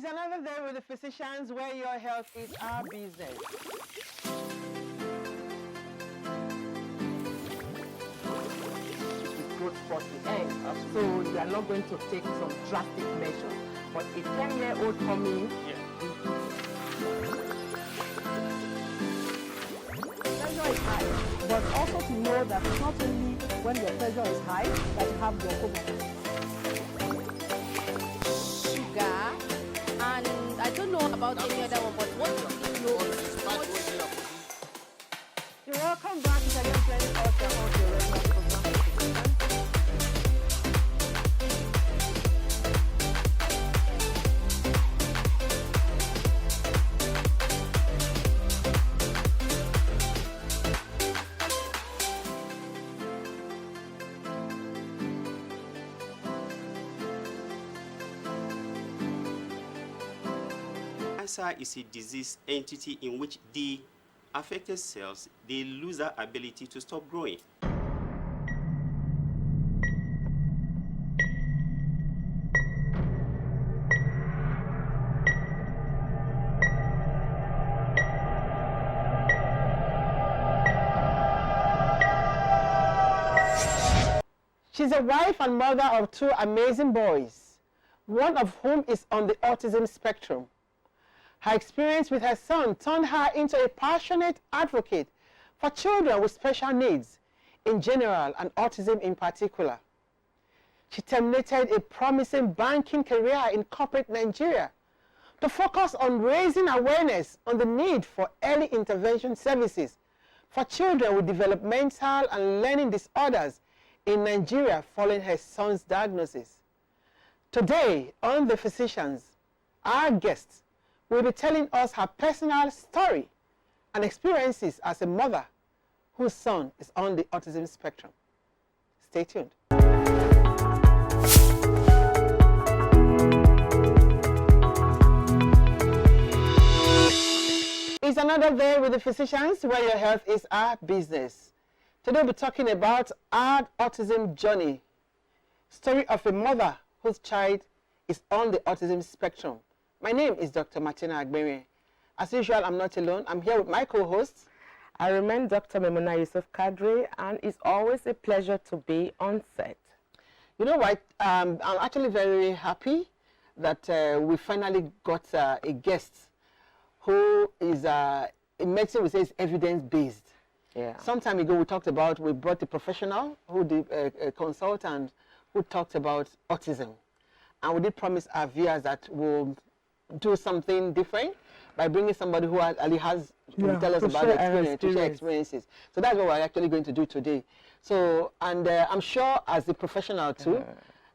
It's another day with the physicians where your health is our business. Growth spurt will end. So you are not going to take some drastic measures. But a 10-year-old coming, pressure is high. But also to know that not only when your pressure is high, that you have glaucoma. Sugar, and I don't know about any other one, but what you know is You're welcome back to the Planet Author of your regular program. Cancer is a disease entity in which the affected cells, they lose their ability to stop growing. She's a wife and mother of two amazing boys, one of whom is on the autism spectrum. Her experience with her son turned her into a passionate advocate for children with special needs in general and autism in particular. She terminated a promising banking career in corporate Nigeria to focus on raising awareness on the need for early intervention services for children with developmental and learning disorders in Nigeria following her son's diagnosis. Today on The Physicians, our guest will be telling us her personal story and experiences as a mother whose son is on the autism spectrum. Stay tuned. It's another day with the physicians where your health is our business. Today we'll be talking about our autism journey. Story of a mother whose child is on the autism spectrum. My name is Dr. Martina Agbere. As usual, I'm not alone. I'm here with my co-hosts. I remain Dr. Memuna Yusuf Kadri, and it's always a pleasure to be on set. You know what? I'm actually very happy that we finally got a guest who is in medicine we say is evidence-based. Yeah. Some time ago we brought a professional, a consultant who talked about autism. And we did promise our viewers that we'll do something different by bringing somebody who actually has to tell us about the to share experiences. So that's what we're actually going to do today. So, and I'm sure as a professional too,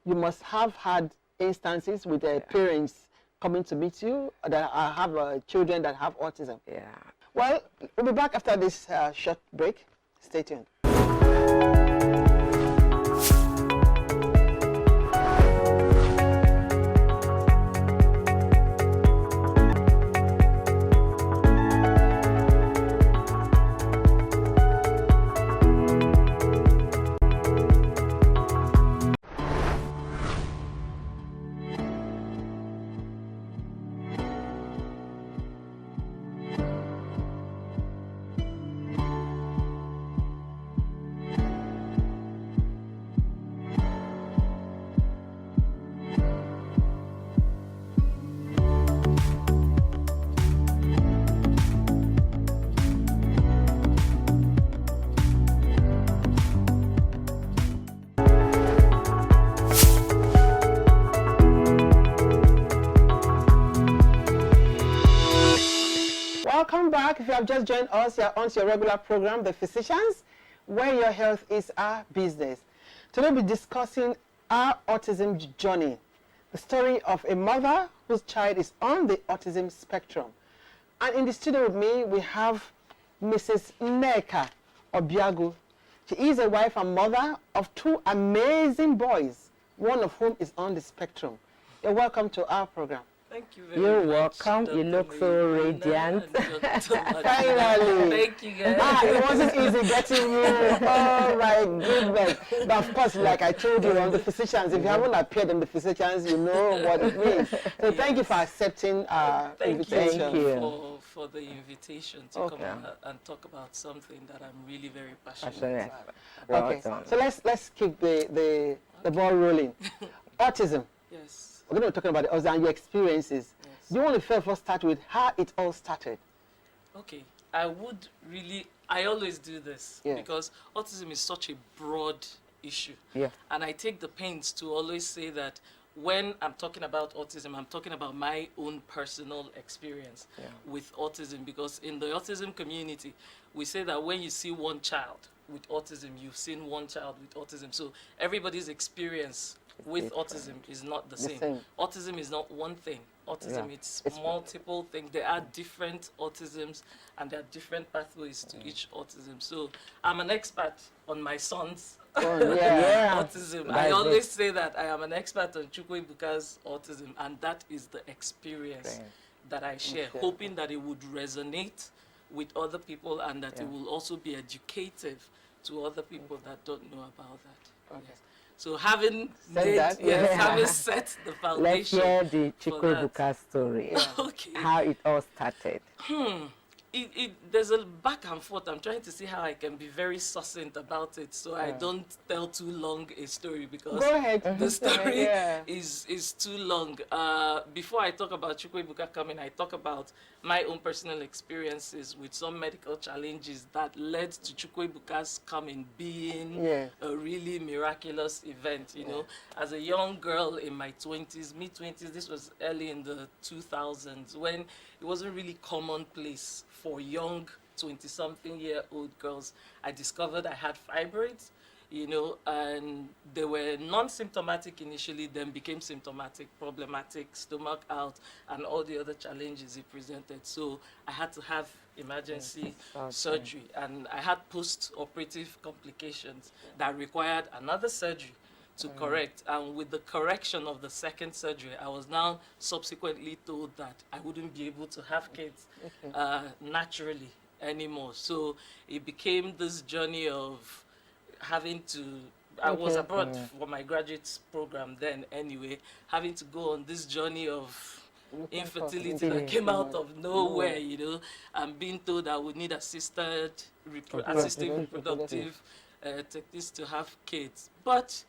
you must have had instances with parents coming to meet you that have children that have autism. Yeah. Well, we'll be back after this short break. Stay tuned. Welcome back. If you have just joined us, you're on to your regular program, The Physicians, where your health is our business. Today we'll be discussing our autism journey, the story of a mother whose child is on the autism spectrum. And in the studio with me, we have Mrs. Nneka Obiagwu. She is a wife and mother of two amazing boys, one of whom is on the spectrum. You're welcome to our program. Thank you very You're much. welcome. You Dr. look so Maimuna radiant. and Dr. Martina. Finally. Thank you guys. It wasn't easy getting you. Oh my goodness. But of course, like I told you on the physicians, if you haven't appeared on the physicians, you know what it means. So thank you for accepting our invitation. Thank you. For the invitation to Okay. come and talk about something that I'm really very passionate Passionate. about. Okay, Well done. so let's keep the ball rolling. Autism. Yes. We're going to be talking about it and your experiences. Yes. Do you want to first start with how it all started? Okay, I always do this Yeah. because autism is such a broad issue. Yeah. And I take the pains to always say that when I'm talking about autism, I'm talking about my own personal experience with autism, because in the autism community, we say that when you see one child with autism, you've seen one child with autism. So everybody's experience with autism is not the same. Autism is not one thing. Autism, it's multiple things. There are different autisms and there are different pathways to each autism. So I'm an expert on my son's autism. I always say that I am an expert on Chukwuebuka's autism, and that is the experience that I share, hoping that it would resonate with other people and that it will also be educative to other people that don't know about that. Okay. Yes. So having having set the Let's foundation. hear the Chukwuebuka story. Okay. How it all started. There's a back and forth. I'm trying to see how I can be very succinct about it, so I don't tell too long a story, because Go ahead. the story is too long. Before I talk about Chukwuebuka coming, I talk about my own personal experiences with some medical challenges that led to Chukwuebuka's coming being a really miraculous event. You know, as a young girl in my 20s, mid-20s, this was early in the 2000s, when it wasn't really commonplace for young 20-something-year-old girls. I discovered I had fibroids, you know, and they were non-symptomatic initially, then became symptomatic, problematic, stomach out, and all the other challenges it presented. So I had to have emergency surgery, and I had post-operative complications that required another surgery to correct. And with the correction of the second surgery, I was now subsequently told that I wouldn't be able to have kids naturally anymore. So it became this journey of having to, I was abroad for my graduate program then anyway, having to go on this journey of infertility that came out of nowhere, you know, and being told I would need assisted reproductive techniques to have kids. But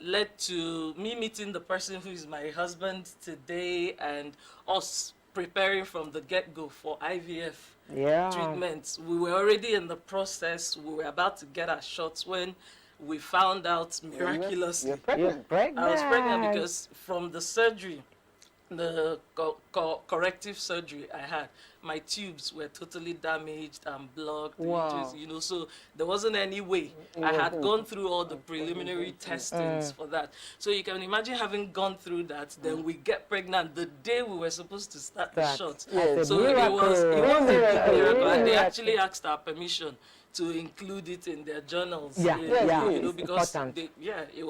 led to me meeting the person who is my husband today, and us preparing from the get-go for IVF treatments. We were already in the process. We were about to get our shots when we found out miraculously. You're pregnant. I was pregnant because from the surgery, the corrective surgery I had, my tubes were totally damaged and blocked. You know, so there wasn't any way. I had gone through all the preliminary testings for that. So you can imagine having gone through that, then we get pregnant the day we were supposed to start the shot. So it was a miracle, and they actually asked our permission to include it in their journals. You know, because it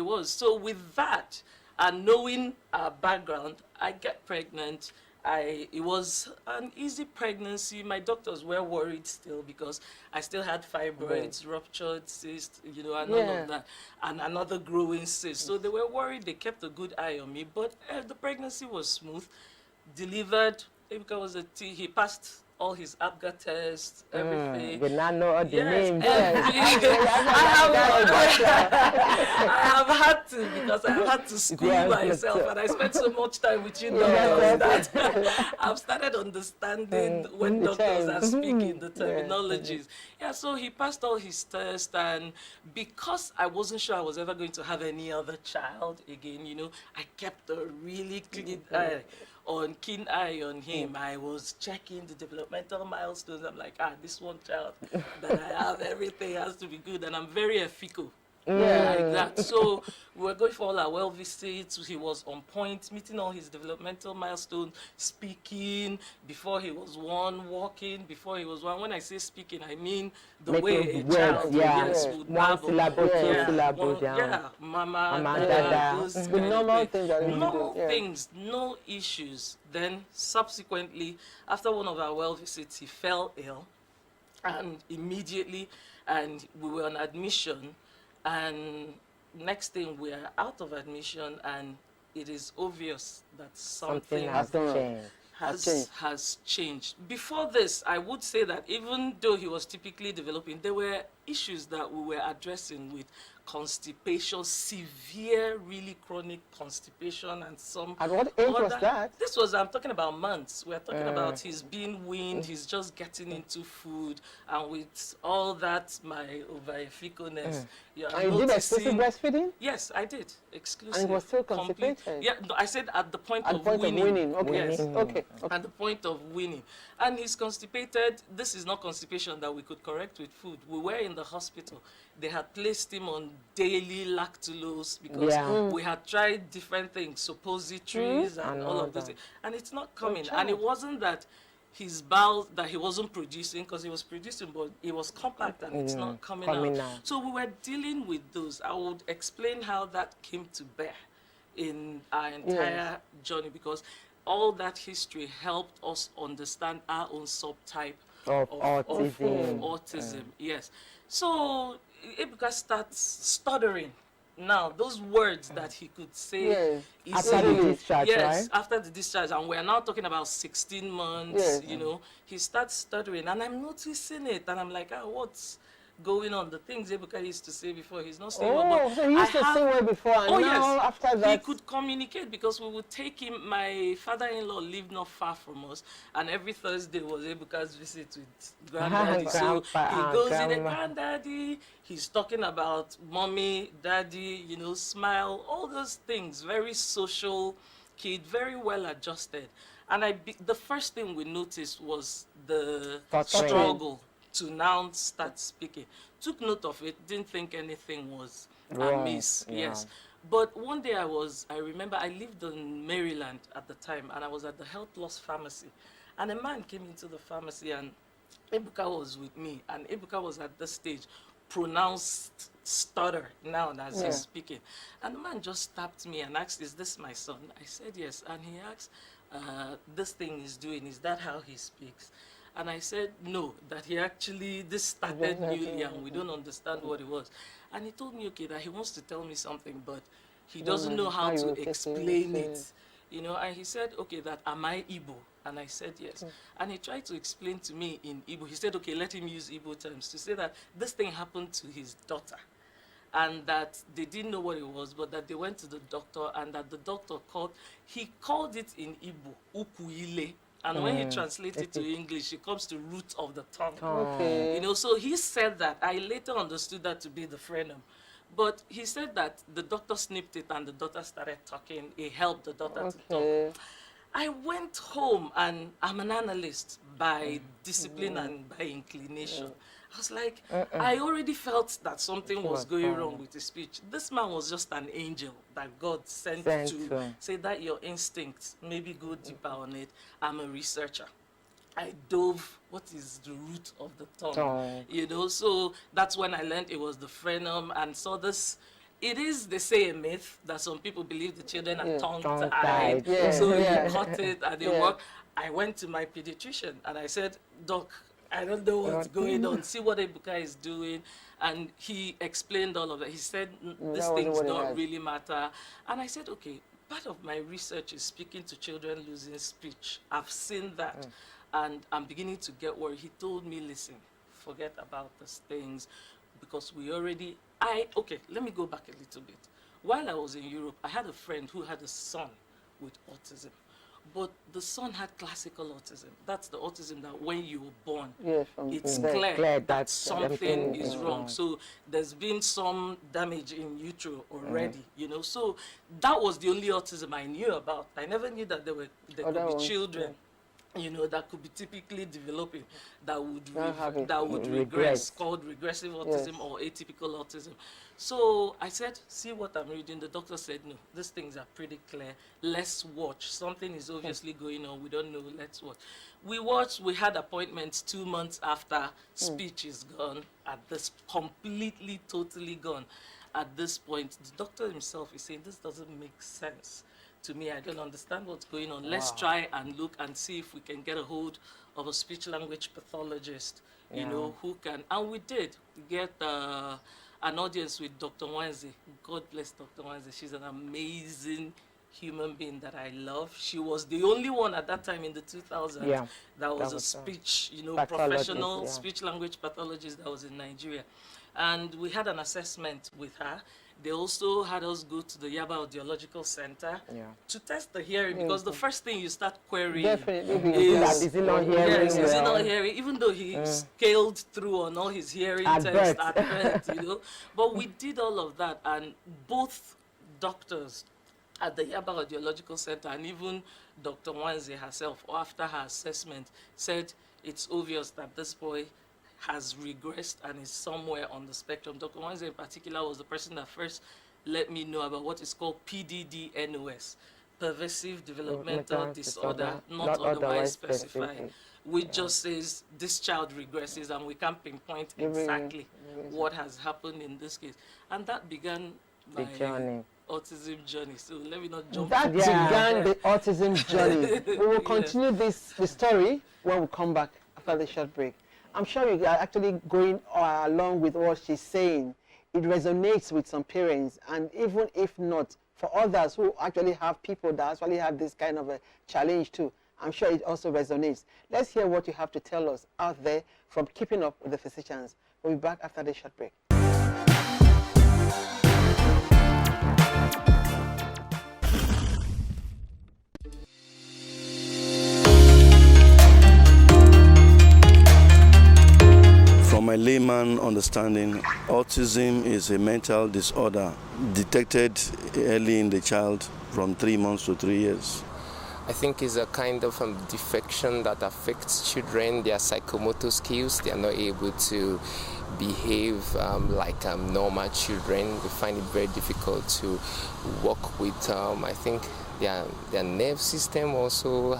was. So with that, and knowing our background, I get pregnant. It was an easy pregnancy. My doctors were worried still because I still had fibroids, ruptured cyst, you know, and all of that, and another growing cyst. So they were worried. They kept a good eye on me. But the pregnancy was smooth. Delivered. Because he passed all his ABGA tests, everything. We now know all the names. I have had to, because I had to school myself, and I spent so much time with you doctors that I've started understanding when doctors are speaking the terminologies. So he passed all his tests, and because I wasn't sure I was ever going to have any other child again, you know, I kept a really keen eye on him. I was checking the developmental milestones. I'm like, this one child that I have, everything has to be good. And I'm very ethical like that. So we were going for all our well visits. He was on point, meeting all his developmental milestones, speaking before he was one, walking before he was one. When I say speaking, I mean the way a child would one babble. syllable, two syllable, Mama, Mama, dada. those The kind of normal things. things that you Normal do, yeah. things, no issues. Then subsequently, after one of our well visits, he fell ill, and immediately, and we were on admission, and next thing we are out of admission, and it is obvious that something has changed. has changed. Before this, I would say that even though he was typically developing, there were issues that we were addressing with constipation, severe, really chronic constipation, and some. At what age was other- that? This was, I'm talking about months. We're talking about he's being weaned, he's just getting into food, and with all that, my over-ficalness. And you did exclusive breastfeeding? Yes, I did. Exclusive. And he was still complete- constipated? Yeah, no, I said at the point At the of point winning. of winning. Okay. Yes. Okay. At the point of winning. And he's constipated. This is not constipation that we could correct with food. We were in the hospital. They had placed him on daily lactulose because we had tried different things, suppositories and all of those things. And it's not coming. And it wasn't that his bowel, that he wasn't producing, because he was producing, but it was compact and it's not coming out. So we were dealing with those. I would explain how that came to bear in our entire journey, because all that history helped us understand our own subtype Of autism. autism. Yes. So Ebuka starts stuttering. Now, those words that he could say After the discharge, yes, right? after the discharge, and we're now talking about 16 months, you know, he starts stuttering, and I'm noticing it, and I'm like, what's going on? The things Ebuka used to say before, he's not saying well, but so he used to sing well before, and now after that... he could communicate, because we would take him, my father-in-law lived not far from us, and every Thursday was Ebuka's visit with granddaddy. So he goes in, granddaddy, he's talking about mommy, daddy, you know, smile, all those things, very social kid, very well adjusted. And the first thing we noticed was the struggle to now start speaking. Took note of it, didn't think anything was amiss. Yes. But one day I remember I lived in Maryland at the time, and I was at the Health Plus pharmacy. And a man came into the pharmacy, and Ebuka was with me, and Ebuka was at this stage, pronounced stutter now as he's speaking. And the man just tapped me and asked, "Is this my son?" I said, "Yes." And he asked, "This thing he's doing, is that how he speaks?" And I said, no, that this started newly and we don't understand what it was. And he told me, okay, that he wants to tell me something, but he doesn't know how to explain it. You know, and he said, okay, that am I Igbo? And I said, yes. And he tried to explain to me in Igbo. He said, okay, let him use Igbo terms to say that this thing happened to his daughter, and that they didn't know what it was, but that they went to the doctor, and that the doctor called it in Igbo, ukuile. And when you translate it to English, it comes to root of the tongue. Okay. You know, so he said that. I later understood that to be the frenum. But he said that the doctor snipped it and the daughter started talking. It helped the daughter to talk. I went home, and I'm an analyst by discipline and by inclination. I was like, I already felt that something was going wrong with his speech. This man was just an angel that God sent to say that your instincts, maybe go deeper on it. I'm a researcher. I dove, what is the root of the tongue? You know, so that's when I learned it was the frenum, and saw this. It is, they say, a myth that some people believe the children are tongue-tied. So you cut it and they work. I went to my pediatrician and I said, "Doc, I don't know what's going on. See what Ebuka is doing." And he explained all of that. He said, "These things don't really matter." And I said, okay, part of my research is speaking to children losing speech. I've seen that. And I'm beginning to get worried. He told me, listen, forget about these things, because we already, okay, let me go back a little bit. While I was in Europe, I had a friend who had a son with autism. But the son had classical autism. That's the autism that when you were born, it's clear that something is wrong. So there's been some damage in utero already, you know. So that was the only autism I knew about. I never knew that there could be children you know, that could be typically developing that would Not having regress, called regressive autism Yes. or atypical autism. So I said, see what I'm reading. The doctor said, no, these things are pretty clear. Let's watch. Something is obviously going on. We don't know. Let's watch. We watched. We had appointments 2 months after speech is gone. At this, completely, totally gone. At this point, the doctor himself is saying, this doesn't make sense to me. I don't understand what's going on. Let's try and look and see if we can get a hold of a speech language pathologist, you know, who can. And we did get an audience with Dr. Wanze. God bless Dr. Wanze. She's an amazing human being that I love. She was the only one at that time in the 2000s that was a speech, you know, professional speech language pathologist that was in Nigeria. And we had an assessment with her. They also had us go to the Yaba Audiological Center to test the hearing, because the first thing you start querying is he not hearing? Yes, is he not hearing? Even though he scaled through on all his hearing tests at birth, you know. But we did all of that, and both doctors at the Yaba Audiological Center and even Dr. Wanze herself, after her assessment, said it's obvious that this boy has regressed and is somewhere on the spectrum. Dr. Wanze in particular was the person that first let me know about what is called PDD-NOS, pervasive developmental disorder, not otherwise specified. Which just says this child regresses, and we can't pinpoint exactly what has happened in this case. And that began my autism journey. So let me not jump. That began the autism journey. We will continue the story when we come back after the short break. I'm sure you are actually going along with what she's saying. It resonates with some parents, and even if not, for others who actually have people that actually have this kind of a challenge too, I'm sure it also resonates. Let's hear what you have to tell us out there from Keeping Up with the Physicians. We'll be back after the short break. From my layman understanding, autism is a mental disorder detected early in the child from 3 months to 3 years. I think it's a kind of defection that affects children, their psychomotor skills. They are not able to behave like normal children. They find it very difficult to work with, I think, their nerve system also.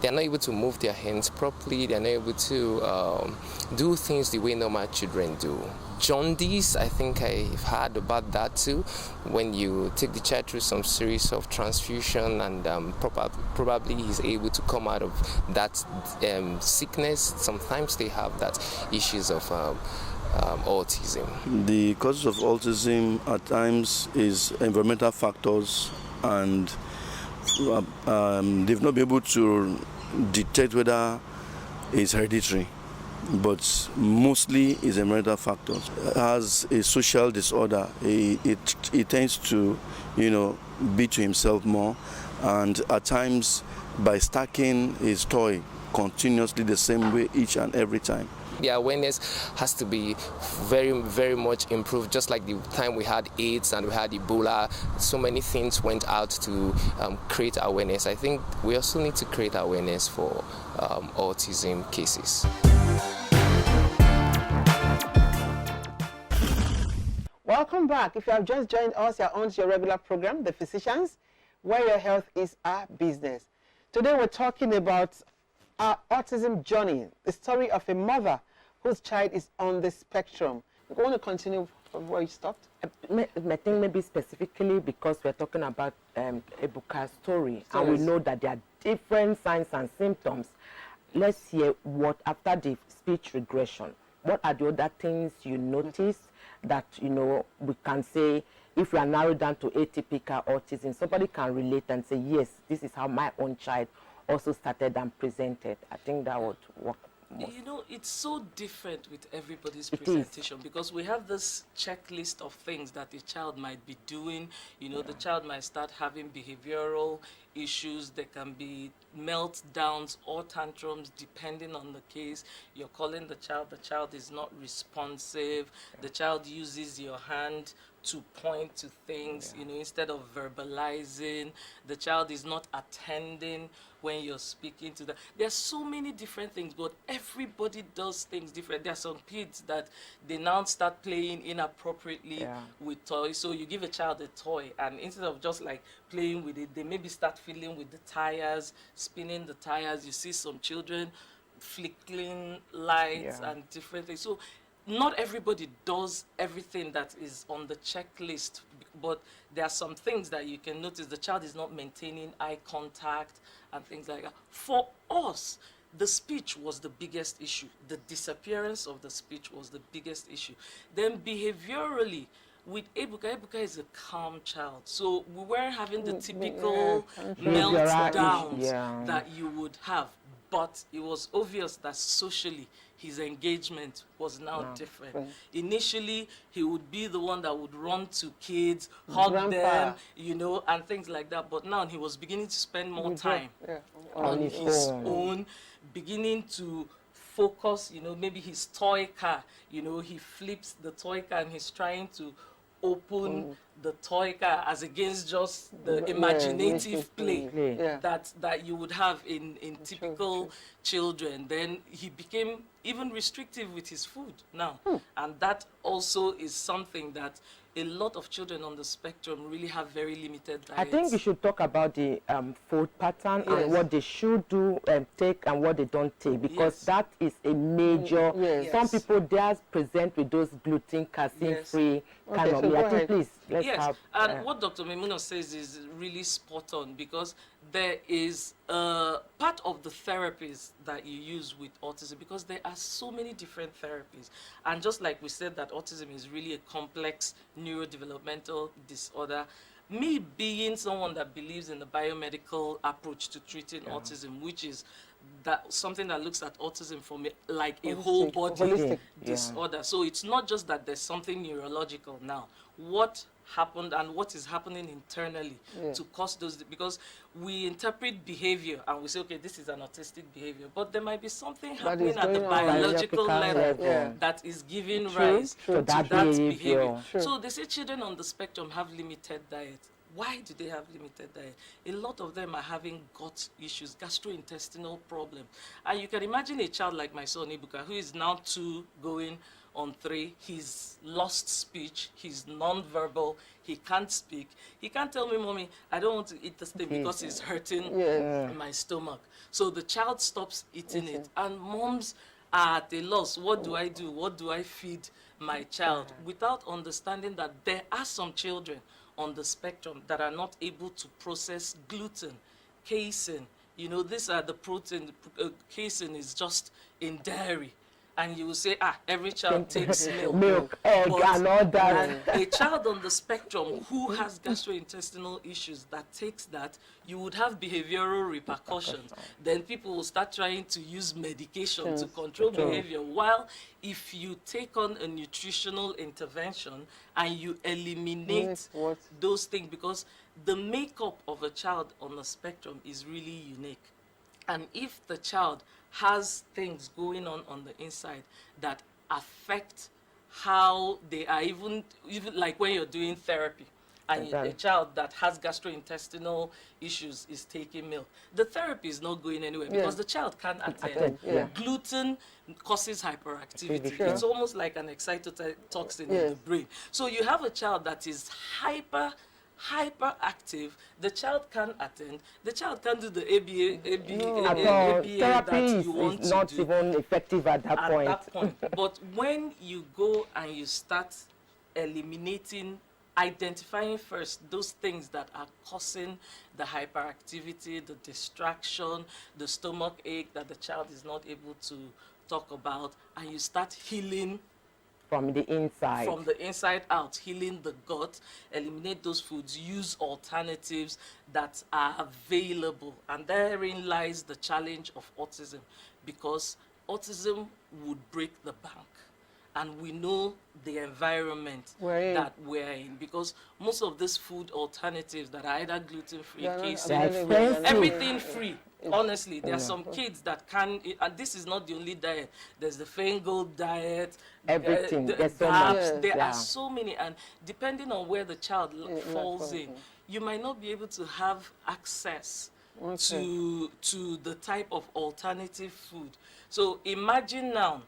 They're not able to move their hands properly. They're not able to do things the way normal children do. Jaundice, I think I've heard about that too. When you take the child through some series of transfusion, and probably he's able to come out of that sickness. Sometimes they have that issues of autism. The causes of autism at times is environmental factors, and they've not been able to detect whether it's hereditary, but mostly it's environmental factors. As a social disorder, it tends to, be to himself more, and at times by stacking his toy continuously the same way each and every time. The awareness has to be very, very much improved, just like the time we had AIDS and we had Ebola. So many things went out to create awareness. I think we also need to create awareness for autism cases. Welcome back. If you have just joined us, you're on to your regular program, The Physicians, where your health is our business. Today we're talking about our autism journey, the story of a mother whose child is on the spectrum. You want to continue from where you stopped? I think maybe specifically because we're talking about Ebuka's story, and we know that there are different signs and symptoms. Let's hear what, after the speech regression, what are the other things you notice that, we can say, if we are narrowed down to atypical autism, somebody can relate and say, yes, this is how my own child also started and presented. I think that would work most. It's so different with everybody's presentation, because we have this checklist of things that the child might be doing. The child might start having behavioral issues, there can be meltdowns or tantrums depending on the case. You're calling the child is not responsive, the child uses your hand to point to things, you know, instead of verbalizing, the child is not attending when you're speaking to them. There's so many different things, but everybody does things different. There are some kids that they now start playing inappropriately with toys. So you give a child a toy, and instead of just like playing with it, they maybe start fiddling with the tires, spinning the tires. You see some children flickering lights and different things. So not everybody does everything that is on the checklist, but there are some things that you can notice. The child is not maintaining eye contact and things like that. For us, the speech was the biggest issue. The disappearance of the speech was the biggest issue. Then behaviorally, with Ebuka is a calm child. So we weren't having the typical meltdowns that you would have. But it was obvious that socially, his engagement was now different. Initially, he would be the one that would run to kids, hug them, you know, and things like that. But now he was beginning to spend more time on his own, beginning to focus, you know, maybe his toy car, you know, he flips the toy car and he's trying to open the toy car as against just the imaginative play that you would have in typical children. Then he became even restrictive with his food now. And that also is something that a lot of children on the spectrum really have very limited diets. I think you should talk about the food pattern and what they should do take and what they don't take, because that is a major. Some people just present with those gluten, casein-free kind of. I think please let's have. And what Dr. Memunah says is really spot on, because there is part of the therapies that you use with autism, because there are so many different therapies. And just like we said that autism is really a complex neurodevelopmental disorder, me being someone that believes in the biomedical approach to treating autism, which is that something that looks at autism from like a whole body disorder. So it's not just that there's something neurological now. What happened and what is happening internally to cause those, because we interpret behavior and we say, okay, this is an autistic behavior, but there might be something happening at the biological level that is giving rise to that behavior. So they say children on the spectrum have limited diet. Why do they have limited diet? A lot of them are having gut issues, gastrointestinal problems. And you can imagine a child like my son Ebuka, who is now 2 going on 3, he's lost speech, he's non-verbal, he can't speak. He can't tell me, Mommy, I don't want to eat this thing because it's hurting my stomach. So the child stops eating it. And moms are at a loss. What do I do? What do I feed my child? Without understanding that there are some children on the spectrum that are not able to process gluten, casein. You know, these are the protein. Casein is just in dairy. And you will say, every child takes milk, egg, and all that. And a child on the spectrum who has gastrointestinal issues that takes that, you would have behavioral repercussions. Then people will start trying to use medication to control behavior. While if you take on a nutritional intervention and you eliminate those things, because the makeup of a child on the spectrum is really unique. And if the child has things going on the inside that affect how they are, even like when you're doing therapy, and a child that has gastrointestinal issues is taking milk, the therapy is not going anywhere because the child can't attend. Gluten causes hyperactivity. It's almost like an excitotoxin in the brain. So you have a child that is hyperactive, the child can attend, the child can do the ABA that you want to do. Is not even effective at that point. But when you go and you start eliminating, identifying first those things that are causing the hyperactivity, the distraction, the stomach ache that the child is not able to talk about, and you start healing from the inside. From the inside out, healing the gut, eliminate those foods, use alternatives that are available. And therein lies the challenge of autism, because autism would break the bank. and we know the environment that we're in, because most of these food alternatives that are either gluten-free, casein, everything free. Honestly, there are some kids that can, and this is not the only diet. There's the Feingold diet, everything. There's so much. There are so many, and depending on where the child falls in, you might not be able to have access to the type of alternative food. So imagine now,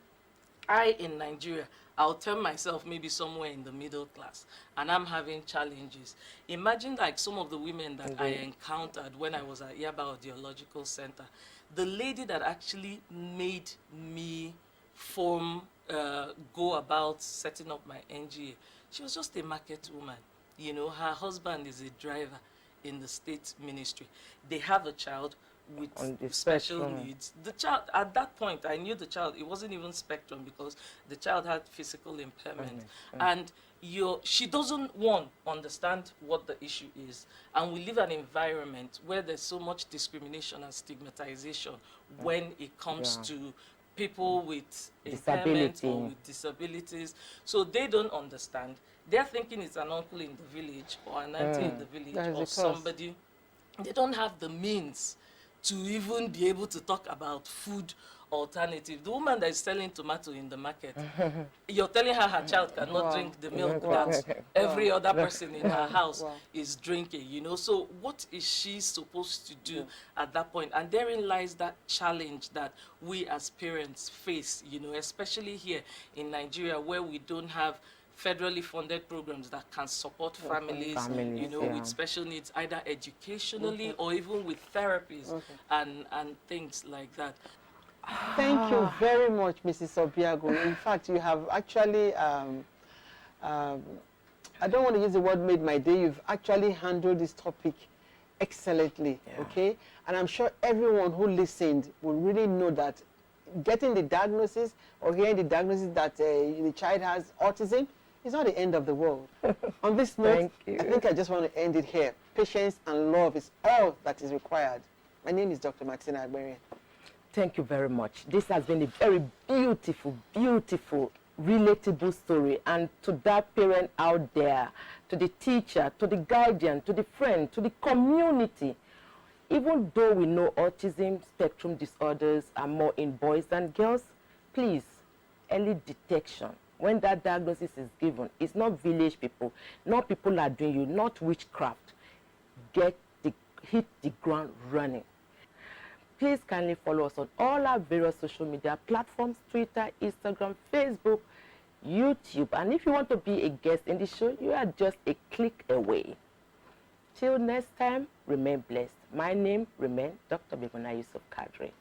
in Nigeria, I'll tell myself maybe somewhere in the middle class, and I'm having challenges. Imagine like some of the women that I encountered when I was at Yaba Audiological Center. The lady that actually made me go about setting up my NGA, she was just a market woman. You know, her husband is a driver in the state ministry. They have a child with special needs. The child, at that point, I knew the child, it wasn't even spectrum because the child had physical impairment. And she doesn't understand what the issue is. And we live in an environment where there's so much discrimination and stigmatization when it comes to people with impairment or with disabilities. So they don't understand. They're thinking it's an uncle in the village or an auntie in the village or somebody. They don't have the means to even be able to talk about food alternative. The woman that is selling tomato in the market, you're telling her her child cannot drink the milk that every other person in her house is drinking, you know. So what is she supposed to do at that point? And therein lies that challenge that we as parents face, you know, especially here in Nigeria where we don't have federally funded programs that can support families, you know, with special needs, either educationally or even with therapies and things like that. Thank you very much, Mrs. Obiagwu. In fact, you have actually, I don't want to use the word made my day, you've actually handled this topic excellently, okay? And I'm sure everyone who listened will really know that getting the diagnosis or hearing the diagnosis that the child has autism is not the end of the world. On this note, I think I just want to end it here. Patience and love is all that is required. My name is Dr. Martina Agberian. Thank you very much. This has been a very beautiful, beautiful, relatable story. And to that parent out there, to the teacher, to the guardian, to the friend, to the community, even though we know autism spectrum disorders are more in boys than girls, please, early detection. When that diagnosis is given, it's not village people, not people are doing you, not witchcraft. Hit the ground running. Please kindly follow us on all our various social media platforms, Twitter, Instagram, Facebook, YouTube. And if you want to be a guest in the show, you are just a click away. Till next time, remain blessed. My name remains Dr. Begona Yusuf Kadri.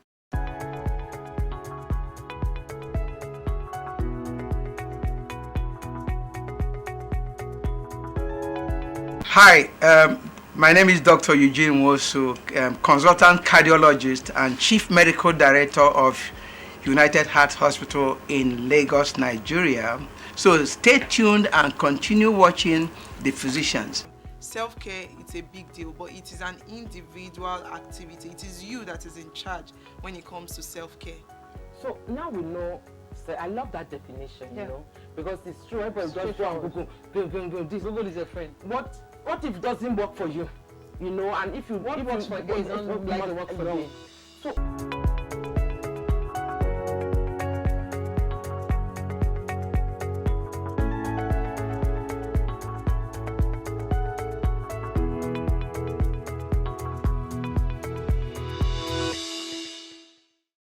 Hi, my name is Dr. Eugene Wosu, consultant cardiologist and chief medical director of United Heart Hospital in Lagos, Nigeria. So stay tuned and continue watching The Physicians. Self-care, it's a big deal, but it is an individual activity. It is you that is in charge when it comes to self-care. So now we know, so I love that definition, you know, because it's true, everybody just go and Google, Google is a friend. What if it doesn't work for you? You know, and if you... What works for you doesn't like to work for me. So...